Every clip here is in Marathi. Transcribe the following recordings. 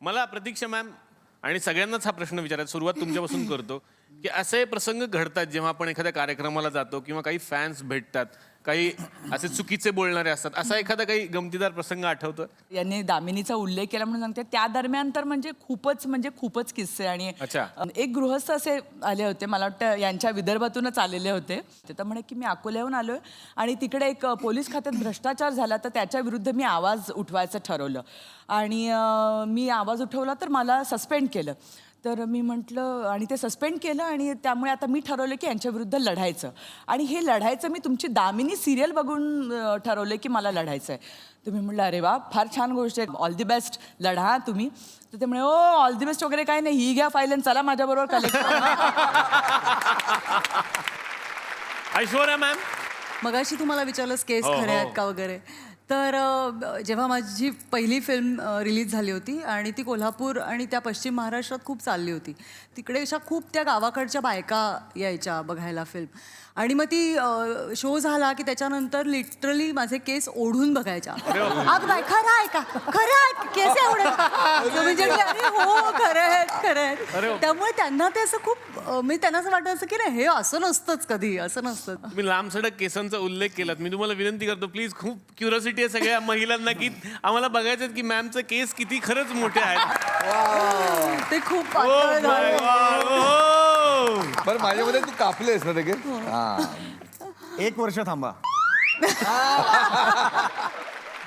मला प्रतीक्षा मॅम आणि सगळ्यांनाच हा प्रश्न विचारायचा, सुरुवात तुमच्यापासून करतो की असे प्रसंग घडतात जेव्हा आपण एखाद्या कार्यक्रमाला जातो किंवा काही फॅन्स भेटतात, काही असे चुकीचे बोलणारे असतात, असा एखादा काही गमतीदार प्रसंग आठवतो? यांनी दामिनीचा उल्लेख केला म्हणून सांगते, त्या दरम्यान तर म्हणजे खूपच किस्से. आणि अच्छा. एक गृहस्थ असे आले होते, मला वाटतं यांच्या विदर्भातूनच आलेले होते. ते तर म्हणे की मी अकोल्याहून आलोय आणि तिकडे एक पोलीस खात्यात भ्रष्टाचार झाला, तर त्याच्या विरुद्ध मी आवाज उठवायचं ठरवलं आणि मी आवाज उठवला तर मला सस्पेंड केलं. तर मी म्हटलं, आणि ते सस्पेंड केलं आणि त्यामुळे आता मी ठरवलं की यांच्या विरुद्ध लढायचं. आणि हे लढायचं मी तुमची दामिनी सिरियल बघून ठरवलं की मला लढायचं आहे. तुम्ही म्हटलं अरे वा, फार छान गोष्ट आहे, ऑल दी बेस्ट, लढा तुम्ही. तर ते म्हणे, ओ ऑल दी बेस्ट वगैरे काही नाही, ही घ्या फाईल आणि चला माझ्याबरोबर कलेक्ट. ऐश्वर्या मॅम, मगाशी तुम्हाला विचारलंस केस हो, खरे आहेत हो. का वगैरे. तर जेव्हा माझी पहिली फिल्म रिलीज झाली होती आणि ती कोल्हापूर आणि त्या पश्चिम महाराष्ट्रात खूप चालली होती, तिकडे अशा खूप त्या गावाकडच्या बायका यायच्या बघायला फिल्म. आणि मग ती शो झाला की त्याच्यानंतर लिटरली माझे केस ओढून बघायच्या. अग बाय, खरं आहे का, खरं आहे केस एवढे म्हणजे अरे हो खरं आहेत. त्यामुळे त्यांना ते असं खूप मी त्यांना असं वाटायचं की नाही, हे असं नसतंच, कधी असं नसतं. तुम्ही लांबसडक केसांचा उल्लेख केलात, मी तुम्हाला विनंती करतो प्लीज, खूप क्युरिओसिटी आहे सगळ्या महिलांना की आम्हाला बघायचं की मॅमचे केस किती खरंच मोठे आहेत. ते खूप पातळ झाले. बरं, माझ्यामध्ये तू कापलेस ना ते केस? एक वर्ष थांबा.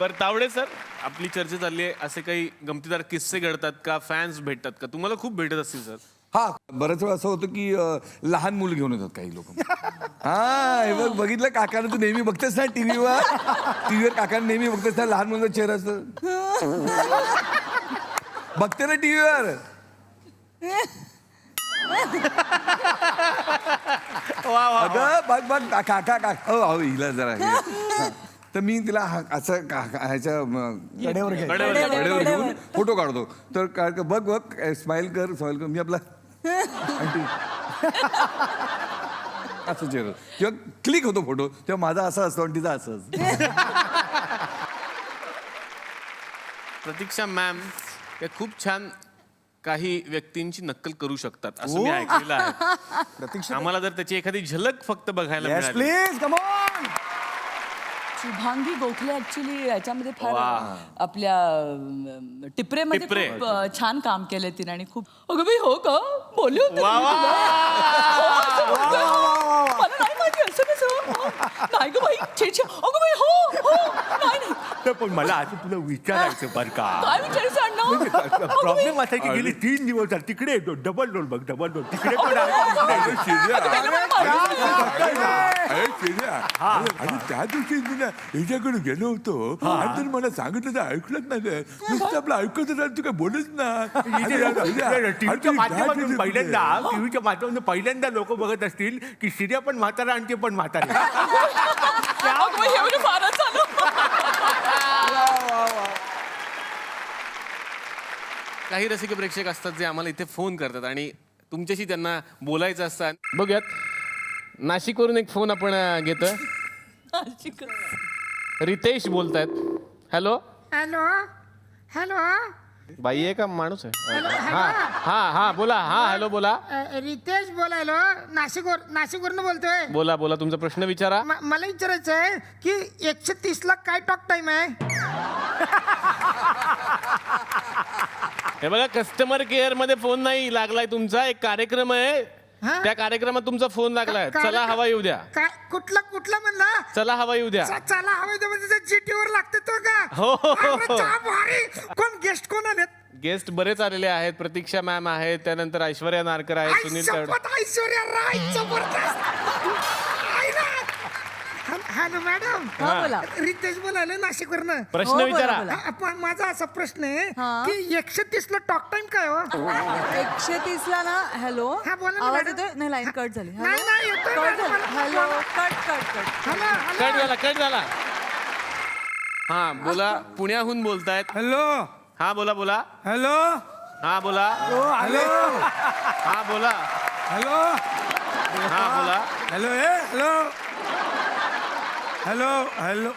बरं तावडे सर, आपली चर्चा चालली आहे, असे काही गमतीदार किस्से घडतात का, फॅन्स भेटतात का? तुम्हाला खूप भेटत असतील सर. हा, बऱ्याच वेळा असं होतं की लहान मुलं घेऊन येतात काही लोक. हा, हे बघ, बघितलं काकानं, तू नेहमी बघतेस ना टीव्हीवर काकानं नेहमी बघतेस ना लहान मुलांचा चेहरा असतो. बघते ना टीव्हीवर. अगं बघ बघ काका हिला जरा हे. तर मी तिला असं ह्याच्या कडेवर घेऊन फोटो काढतो. तर बघ बघ, स्माइल कर. मी आपला असं चेहरा किंवा क्लिक होतो फोटो, तेव्हा माझा असा असतो आणि तिचा असं असतो. प्रतीक्षा मॅम त्या खूप छान काही व्यक्तींची नक्कल करू शकतात असं मी ऐकलेलं आहे. प्रतीक्षा, आम्हाला जर त्याची एखादी झलक फक्त बघायला येस मिळाली. Please, come on. Shubhangi Gokhale actually याच्यामध्ये फार आपल्या टिपरेमध्ये टिपरे. खूप छान काम केलंय तिने. आणि खूप, अगं बाई हो का, बोलले होते वा, मी वा, तुला. हो, असं होतं. मला नाही माहिती असं कसं. नाही ग बाई, छे छे, अगं बाई हो नाही. तर पण मला असं तुला विचारायचं बरं का, काय विचारायचं अण्णा? प्रॉब्लेम असा की गेली 3 दिवस झाले तिकडे डबल रोल बघ, डबल रोल तिकडे पण आहे, आणि त्या दिवशी मी ना हिच्याकडे गेलो होतो आणि तर मला सांगितलं तर ऐकलंच नाही. नुसतं आपलं ऐकत तू काय बोलच ना. टीव्हीच्या माध्यमातून पहिल्यांदा लोक बघत असतील की शिर्या पण म्हातारा आणि ते पण म्हातारे. अगं बाई, एवढं फारच झालं. काही रसिक प्रेक्षक असतात जे आम्हाला इथे फोन करतात आणि तुमच्याशी त्यांना बोलायचं असतं. बघूयात, नाशिकवरून एक फोन आपण घेतोय. रितेश बोलतायत. Hello hello hello. बाई आहे का माणूस आहे? हा बोला. हा हॅलो बोला. रितेश बोलायलो, नाशिकवरून बोलतोय. बोला बोला, तुमचा प्रश्न विचारा. मला विचारायचं आहे की 130 ला काय टॉक टाइम आहे? हे बघा, कस्टमर केअर मध्ये फोन नाही लागलाय तुमचा, एक कार्यक्रम आहे, त्या कार्यक्रमात तुमचा फोन लागलाय. चला हवा येऊ द्या. काय कुठला म्हणला? चला हवा येऊ द्या. चला हवा म्हणजे GT वर लागते तो का? हो. अरे चा भारी. कोण गेस्ट कोण आलेत? गेस्ट बरेच आलेले आहेत. प्रतीक्षा मॅम आहेत, त्यानंतर ऐश्वर्या नारकर आहेत, सुनील तावडे. ऐश्वर्या राय जबरदस्त. Hello madam. बोला. रितेश बोलायला नाशिकवरनं. प्रश्न हो, विचारा. बोला. पण माझा असा प्रश्न आहे की 130 ला टॉक टाइम काय हो? 130 ला ना. हॅलो, हा, बोला ना, आवाज मॅडम. येतोय? नाही, लाईन कट झाली. नाही, येतोय, कट मॅडम. झाली. Hello, cut. हॅलो कट झाला. हा बोला, पुण्याहून बोलतायत. हॅलो हा बोला. हॅलो हा बोला. हॅलो हा बोला. हॅलो हा बोला. Hello hello.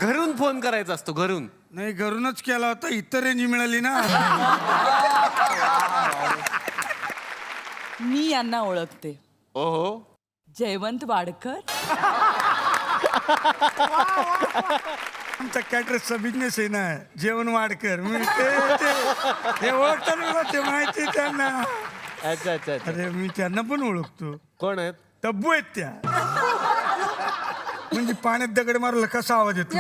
घरून फोन करायचा असतो घरून. नाही घरूनच केला होता, इतर रेंज मिळाली ना. मी यांना ओळखते. ओहो. जयवंत वाडकर. आमचा कॅटरसचा बिझनेस आहे ना, जेवण वाढकर. मी ते ओळखतात मला, ते माहिती आहे त्यांना. अच्छा अच्छा अच्छा. अरे मी त्यांना पण ओळखतो. कोण आहेत? तब्बू आहेत त्या. म्हणजे पाण्यात दगड मारलं कसा आवाज येतो.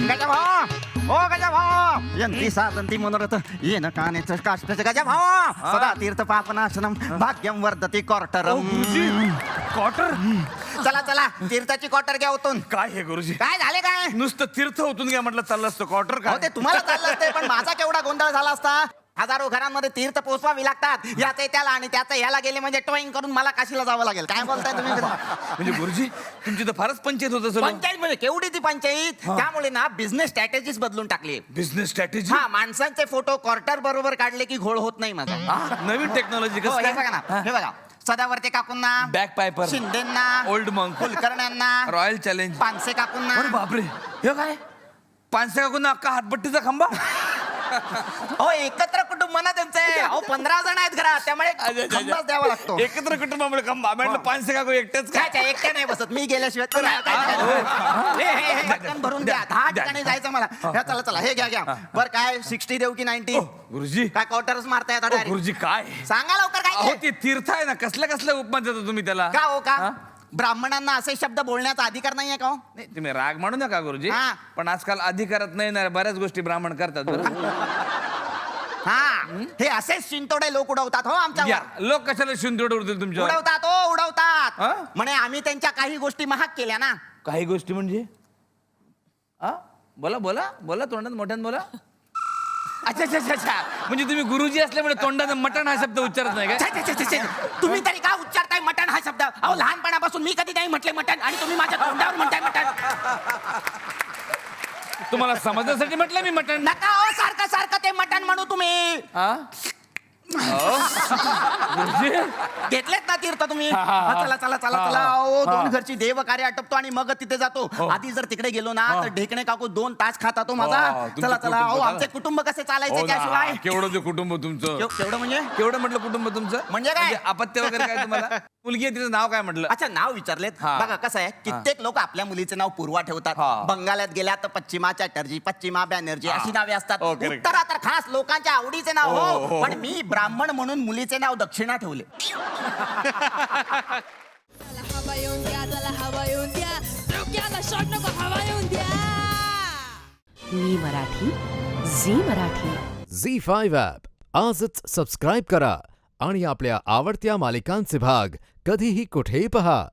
गजा भाव हो गजा भाव यंती साधंती मनोरथ येन कानेच काष्टच गजा भाव सदा तीर्थ पापनाशनम भाग्यम वर्धती क्वार्टरम. क्वार्टर चला चला तीर्थाची क्वार्टर घ्या होतून. काय हे गुरुजी, काय झाले काय नुसतं तीर्थ होतून घ्या म्हटलं चाललं असतं. क्वार्टर हो ते तुम्हाला चाललं असते पण माझा केवढा गोंधळ झाला असता. हजारो घरांमध्ये तीर्थ पोचवावी लागतात. याचे त्याला आणि त्याचं याला गेले म्हणजे टॉईंग करून मला काशीला जावं लागेल. काय बोलताय तुम्ही? म्हणजे गुरुजी तुमची तर फारच पंचायत होत सगळं. पंचायत म्हणजे केवढी ती पंचायत. त्यामुळे ना बिझनेस स्ट्रॅटेजीच बदलून टाकली. Business strategy. हा माणसांचे फोटो क्वार्टर बरोबर काढले की घोळ होत नाही माझा. नवीन टेक्नॉलॉजी हो, हे कसं बघा ना हे बघा सदावर्ते काकूंना बॅक पायपर, शिंदेना ओल्ड मंक, कुलकर्ण्यांना रॉयल चॅलेंज. पानसे काकूंना. अरे बापरे, हे काय पानसे काकूंना अख्खा हातभट्टीचा खंबा. हो एकत्र कुटुंब ना त्यांचे. अहो 15 जण आहेत घरात त्यामुळे खंबाच द्यावा लागतो. एकत्र कुटुंबामुळे खंबा म्हटलं पानसे काकू एकटेच काय. काय एकट्या नाही बसत मी गेल्याशिवाय तर नाही, काय पटकन भरून द्या. 10 ठिकाणी जायचं मला. ह्या, चला चला हे घ्या घ्या. बर काय 60 देऊ की 90? गुरुजी, काय क्वार्टर्स मारताय आता direct? गुरुजी काय सांगा लवकर अहो काय ते तीर्थ आहे ना, कसल्या कसल्या उपमा देता तुम्ही त्याला. का हो का ब्राह्मणांना असे शब्द बोलण्याचा अधिकार नाहीये का हो? नाही तुम्ही राग मानू नका गुरुजी, हा. पण आजकाल अधिकारात नाही ना बऱ्याच गोष्टी ब्राह्मण करतात बरं. हा हे असेच शिंतोडे लोक उडवतात हो या, आमच्यावर. लोक कशाला शिंदोड उडतील तुमच्यावर. उडवतात हो हा? उडवतात. म्हणे आम्ही त्यांच्या काही गोष्टी महाग केल्या ना. काही गोष्टी म्हणजे बोला बोला बोला, तोंडात मोठ्यानं बोला. अच्छा अच्छा अच्छा अच्छा, म्हणजे तुम्ही गुरुजी असल्यामुळे तोंडात मटण हा शब्द उच्चारत नाही छे, काय. छे, छे, छे, छे. तुम्ही तरी का उच्चारताय मटण हा शब्द? अहो लहानपणापासून मी कधी नाही म्हटले मटण आणि तुम्ही माझ्या तोंडावर म्हणताय मटण. तुम्हाला समजण्यासाठी म्हटलं मी मटण. नका हो सारखं सारखं ते मटण म्हणू तुम्ही. गुरुजी घेतलेत ना तीर्थ तुम्ही. हा, चला चला चला चला. अहो 2 घरची देव कार्य आटपतो आणि मग तिथे जातो. आधी जर तिकडे गेलो ना तर ढेकणे काकू 2 तास खाता तो माझा. तुमचं चला चला. अहो कुटुंब आमचे कुटुंब कसे चालायचे हो ना, त्याशिवाय. केवढं ते कुटुंब तुमचं. केवढं म्हणजे केवढं म्हटलं कुटुंब तुमचं म्हणजे काय? अपत्य वगैरे काय तुम्हाला. मुलगी आहे तिचं नाव काय म्हटलं. अच्छा नाव विचारलेत. हा. बघा कसं आहे कित्येक लोक आपल्या मुलीचे नाव पूर्वा ठेवतात. हा. बंगालात गेल्या तर पश्चिमा चॅटर्जी, पश्चिमा बॅनर्जी अशी नावे असतात. हो, correct. उत्तरा तर खास लोकांच्या आवडीचे नाव हो, हो. हो. पण मी ब्राह्मण म्हणून मुलीचे नाव दक्षिणा ठेवले. हवा येऊन द्या त्याला हवा येऊन द्या डोक्याला शॉट नको हवा येऊन द्या. मी मराठी, झी मराठी. झी5 ॲप आजच सबस्क्राईब करा आणि आपल्या आवडत्या मालिकांचे भाग कधीही कुठेही पहा.